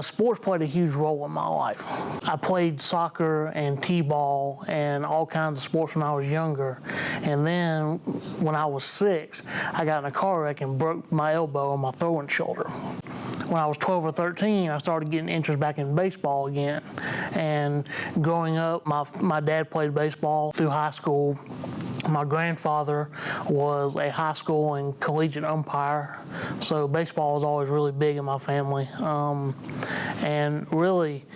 Sports played a huge role in my life. I played soccer and t-ball and all kinds of sports when I was younger. And then when I was 6, I got in a car wreck and broke my elbow on my throwing shoulder. When I was 12 or 13, I started getting interest back in baseball again. And growing up, my dad played baseball through high school. My grandfather was a high school and collegiate umpire, so baseball was always really big in my family. And really,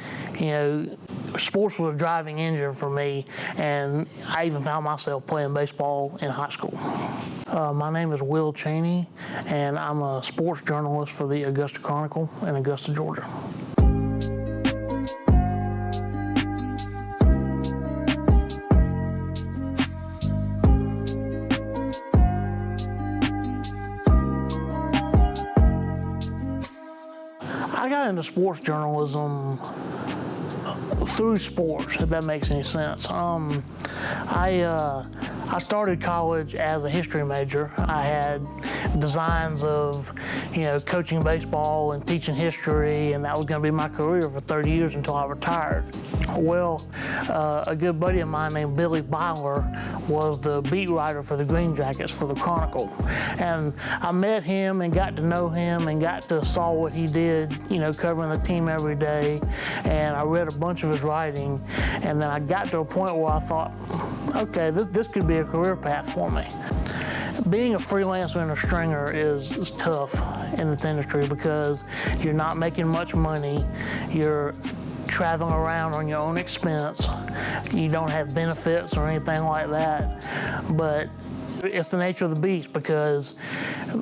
sports was a driving engine for me, and I even found myself playing baseball in high school. My name is Will Cheney, and I'm a sports journalist for the Augusta Chronicle in Augusta, Georgia. I got into sports journalism through sports, if that makes any sense. I started college as a history major. I had designs of, coaching baseball and teaching history, and that was going to be my career for 30 years until I retired. Well, a good buddy of mine named Billy Byler was the beat writer for the Green Jackets for the Chronicle. And I met him and got to know him and got to saw what he did, covering the team every day. And I read a bunch of his writing, and then I got to a point where I thought, okay, this could be a career path for me. Being a freelancer and a stringer is tough in this industry because you're not making much money. You're traveling around on your own expense. You don't have benefits or anything like that. But it's the nature of the beast because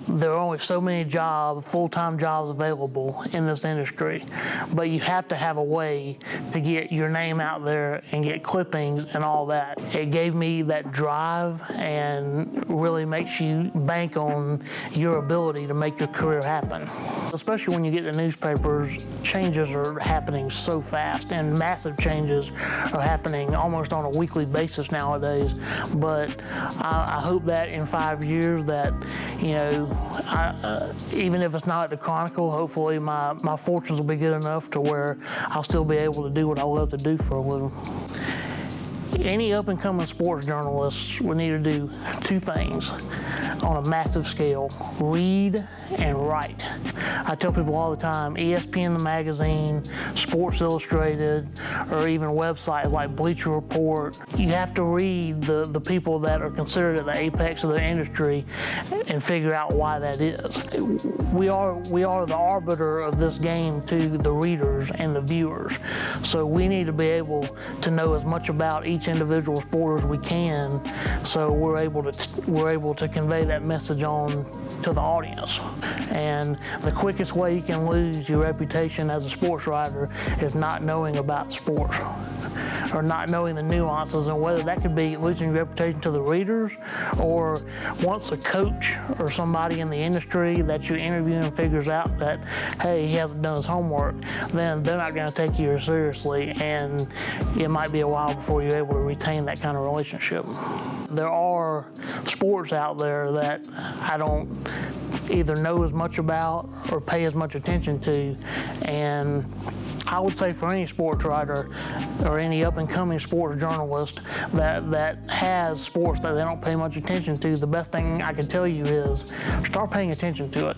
there are only so many full-time jobs available in this industry. But you have to have a way to get your name out there and get clippings and all that. It gave me that drive and really makes you bank on your ability to make your career happen. Especially when you get the newspapers, changes are happening so fast, and massive changes are happening almost on a weekly basis nowadays. But I hope that in 5 years that, even if it's not at the Chronicle, hopefully my fortunes will be good enough to where I'll still be able to do what I love to do for a living. Any up-and-coming sports journalists would need to do 2 things on a massive scale: read and write. I tell people all the time, ESPN the magazine, Sports Illustrated, or even websites like Bleacher Report, you have to read the people that are considered at the apex of their industry and figure out why that is. We are the arbiter of this game to the readers and the viewers. So we need to be able to know as much about each individual sport as we can, so we're able to convey that message on to the audience. And the quickest way you can lose your reputation as a sports writer is not knowing about sports or not knowing the nuances, and whether that could be losing your reputation to the readers, or once a coach or somebody in the industry that you're interviewing figures out that, hey, he hasn't done his homework, then they're not going to take you seriously, and it might be a while before you're able to retain that kind of relationship. There are sports out there that I don't either know as much about or pay as much attention to, and I would say for any sports writer or any up-and-coming sports journalist that has sports that they don't pay much attention to, the best thing I can tell you is start paying attention to it,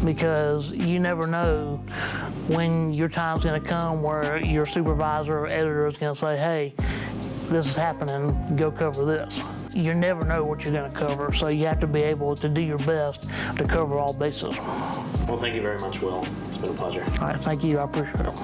because you never know when your time's going to come where your supervisor or editor is going to say, hey, this is happening, go cover this. You never know what you're going to cover, so you have to be able to do your best to cover all bases. Well, thank you very much, Will. It's been a pleasure. All right, thank you. I appreciate it.